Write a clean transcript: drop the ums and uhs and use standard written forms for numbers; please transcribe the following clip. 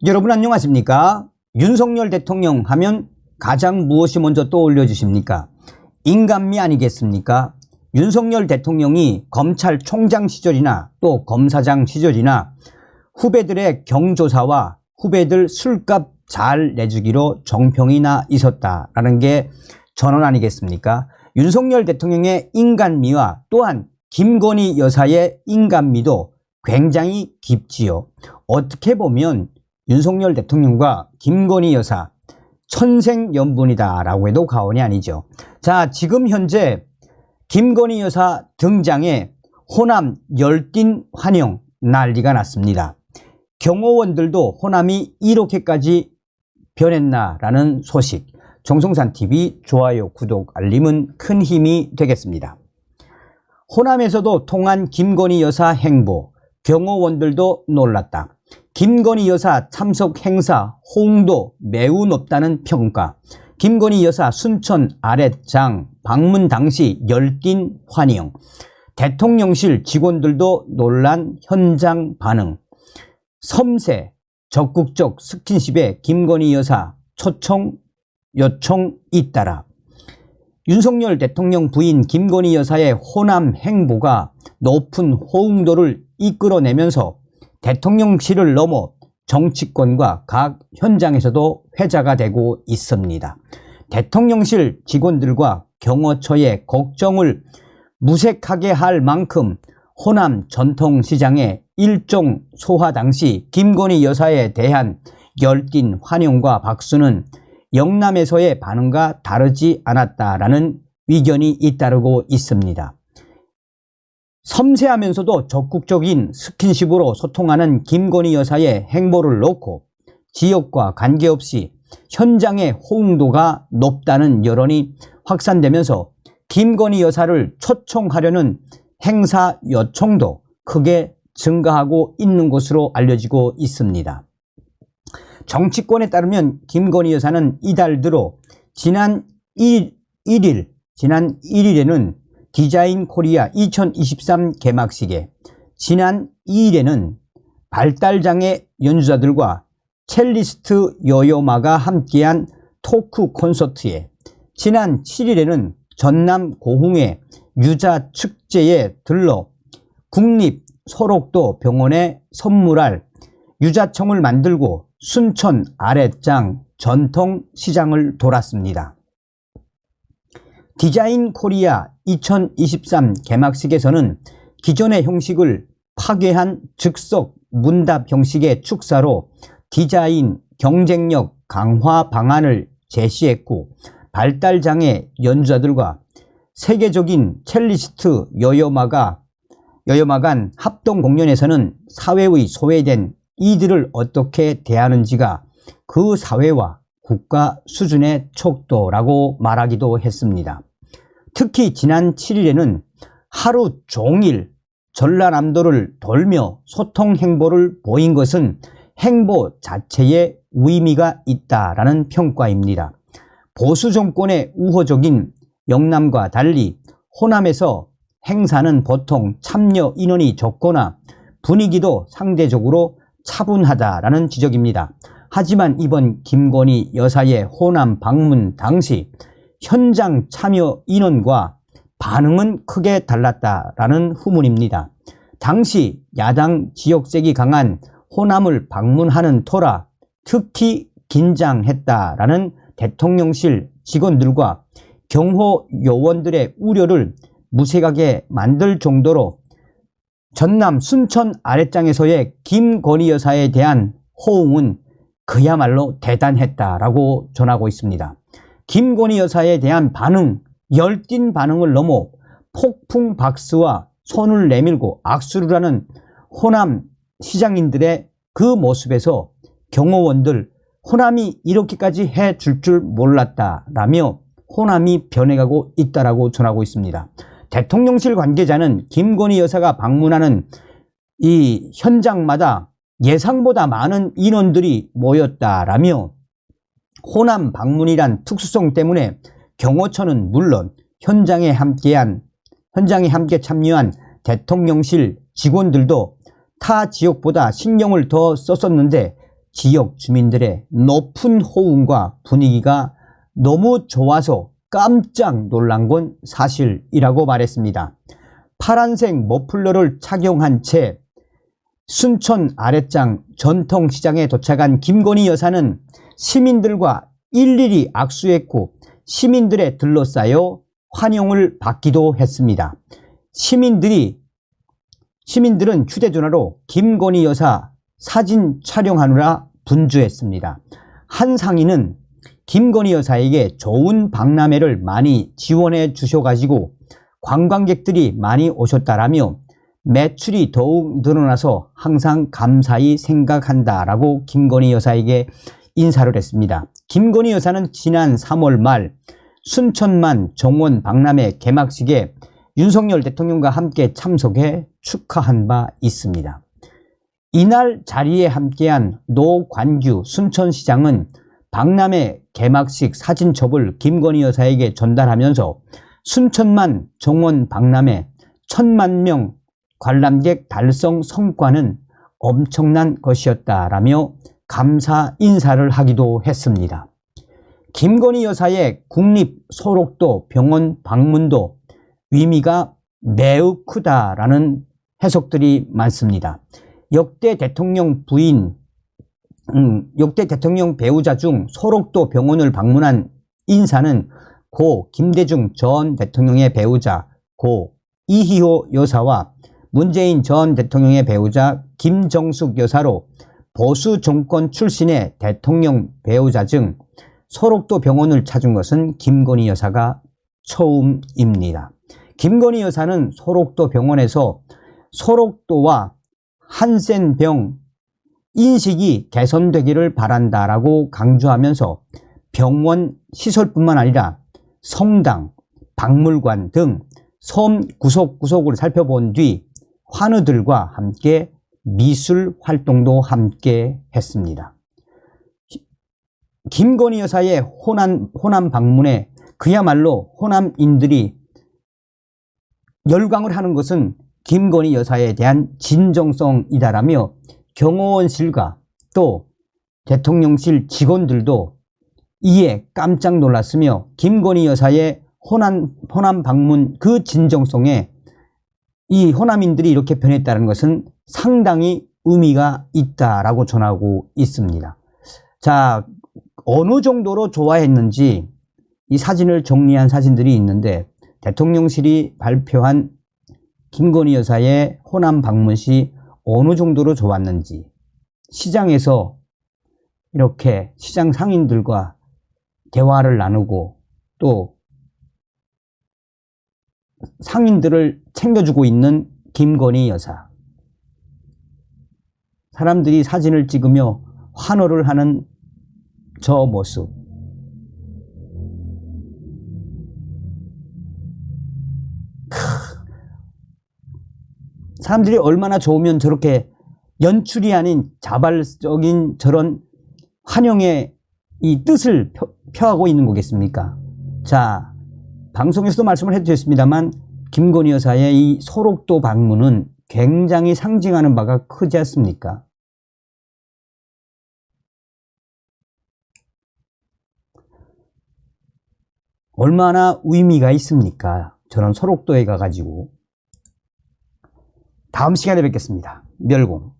여러분 안녕하십니까? 윤석열 대통령 하면 가장 무엇이 먼저 떠올려 주십니까? 인간미 아니겠습니까? 윤석열 대통령이 검찰총장 시절이나 또 검사장 시절이나 후배들의 경조사와 후배들 술값 잘 내주기로 정평이나 있었다라는 게 전언 아니겠습니까? 윤석열 대통령의 인간미와 또한 김건희 여사의 인간미도 굉장히 깊지요. 어떻게 보면 윤석열 대통령과 김건희 여사 천생연분이다 라고 해도 과언이 아니죠. 자, 지금 현재 김건희 여사 등장에 호남 열띤 환영 난리가 났습니다. 경호원들도 호남이 이렇게까지 변했나 라는 소식. 정성산TV 좋아요, 구독, 알림은 큰 힘이 되겠습니다. 호남에서도 통한 김건희 여사 행보, 경호원들도 놀랐다. 김건희 여사 참석 행사 호응도 매우 높다는 평가. 김건희 여사 순천 아랫장 방문 당시 열띤 환영. 대통령실 직원들도 놀란 현장 반응. 섬세 적극적 스킨십에 김건희 여사 초청 요청 잇따라 윤석열 대통령 부인 김건희 여사의 호남 행보가 높은 호응도를 이끌어내면서 대통령실을 넘어 정치권과 각 현장에서도 회자가 되고 있습니다. 대통령실 직원들과 경호처의 걱정을 무색하게 할 만큼 호남 전통시장의 일종 소화 당시 김건희 여사에 대한 열띤 환영과 박수는 영남에서의 반응과 다르지 않았다라는 의견이 잇따르고 있습니다. 섬세하면서도 적극적인 스킨십으로 소통하는 김건희 여사의 행보를 놓고 지역과 관계없이 현장의 호응도가 높다는 여론이 확산되면서 김건희 여사를 초청하려는 행사 요청도 크게 증가하고 있는 것으로 알려지고 있습니다. 정치권에 따르면 김건희 여사는 이달 들어 지난 1일에는 디자인 코리아 2023 개막식에, 지난 2일에는 발달장애 연주자들과 첼리스트 요요마가 함께한 토크 콘서트에, 지난 7일에는 전남 고흥의 유자 축제에 들러 국립 소록도 병원에 선물할 유자청을 만들고 순천 아랫장 전통시장을 돌았습니다. 디자인 코리아 2023 개막식에서는 기존의 형식을 파괴한 즉석 문답 형식의 축사로 디자인 경쟁력 강화 방안을 제시했고, 발달장애 연주자들과 세계적인 첼리스트 요요마 간 합동 공연에서는 사회의 소외된 이들을 어떻게 대하는지가 그 사회와 국가 수준의 척도라고 말하기도 했습니다. 특히 지난 7일에는 하루 종일 전라남도를 돌며 소통 행보를 보인 것은 행보 자체에 의미가 있다라는 평가입니다. 보수 정권의 우호적인 영남과 달리 호남에서 행사는 보통 참여 인원이 적거나 분위기도 상대적으로 차분하다라는 지적입니다. 하지만 이번 김건희 여사의 호남 방문 당시 현장 참여 인원과 반응은 크게 달랐다라는 후문입니다. 당시 야당 지역색이 강한 호남을 방문하는 터라 특히 긴장했다라는 대통령실 직원들과 경호 요원들의 우려를 무색하게 만들 정도로 전남 순천 아랫장에서의 김건희 여사에 대한 호응은 그야말로 대단했다라고 전하고 있습니다. 김건희 여사에 대한 반응, 열띤 반응을 넘어 폭풍 박수와 손을 내밀고 악수를 하는 호남 시장인들의 그 모습에서 경호원들, 호남이 이렇게까지 해줄 줄 몰랐다라며 호남이 변해가고 있다라고 전하고 있습니다. 대통령실 관계자는 김건희 여사가 방문하는 이 현장마다 예상보다 많은 인원들이 모였다라며 호남 방문이란 특수성 때문에 경호처는 물론 현장에 함께 참여한 대통령실 직원들도 타 지역보다 신경을 더 썼었는데 지역 주민들의 높은 호응과 분위기가 너무 좋아서 깜짝 놀란 건 사실이라고 말했습니다. 파란색 머플러를 착용한 채 순천 아랫장 전통시장에 도착한 김건희 여사는 시민들과 일일이 악수했고 시민들에 둘러싸여 환영을 받기도 했습니다. 시민들은 휴대전화로 김건희 여사 사진 촬영하느라 분주했습니다. 한 상인은 김건희 여사에게 좋은 박람회를 많이 지원해 주셔가지고 관광객들이 많이 오셨다라며 매출이 더욱 늘어나서 항상 감사히 생각한다라고 김건희 여사에게 인사를 했습니다. 김건희 여사는 지난 3월 말 순천만 정원 박람회 개막식에 윤석열 대통령과 함께 참석해 축하한 바 있습니다. 이날 자리에 함께한 노관규 순천시장은 박람회 개막식 사진첩을 김건희 여사에게 전달하면서 순천만 정원 박람회 1000만 명 관람객 달성 성과는 엄청난 것이었다라며 감사 인사를 하기도 했습니다. 김건희 여사의 국립소록도 병원 방문도 의미가 매우 크다라는 해석들이 많습니다. 역대 대통령 배우자 중 소록도 병원을 방문한 인사는 고 김대중 전 대통령의 배우자 고 이희호 여사와 문재인 전 대통령의 배우자 김정숙 여사로 보수 정권 출신의 대통령 배우자 중 소록도 병원을 찾은 것은 김건희 여사가 처음입니다. 김건희 여사는 소록도 병원에서 소록도와 한센병 인식이 개선되기를 바란다라고 강조하면서 병원 시설뿐만 아니라 성당, 박물관 등 섬 구석구석을 살펴본 뒤 환우들과 함께 미술 활동도 함께 했습니다. 김건희 여사의 호남 방문에 그야말로 호남인들이 열광을 하는 것은 김건희 여사에 대한 진정성이다라며 경호원실과 또 대통령실 직원들도 이에 깜짝 놀랐으며 김건희 여사의 호남 방문 그 진정성에 이 호남인들이 이렇게 변했다는 것은 상당히 의미가 있다라고 전하고 있습니다. 자, 어느 정도로 좋아했는지 이 사진을 정리한 사진들이 있는데 대통령실이 발표한 김건희 여사의 호남 방문 시 어느 정도로 좋았는지 시장에서 이렇게 시장 상인들과 대화를 나누고 또 상인들을 챙겨주고 있는 김건희 여사. 사람들이 사진을 찍으며 환호를 하는 저 모습. 사람들이 얼마나 좋으면 저렇게 연출이 아닌 자발적인 저런 환영의 이 뜻을 표하고 있는 거겠습니까? 자, 방송에서도 말씀을 해드렸습니다만 김건희 여사의 이 소록도 방문은 굉장히 상징하는 바가 크지 않습니까? 얼마나 의미가 있습니까? 저런 소록도에 가가지고. 다음 시간에 뵙겠습니다. 멸공.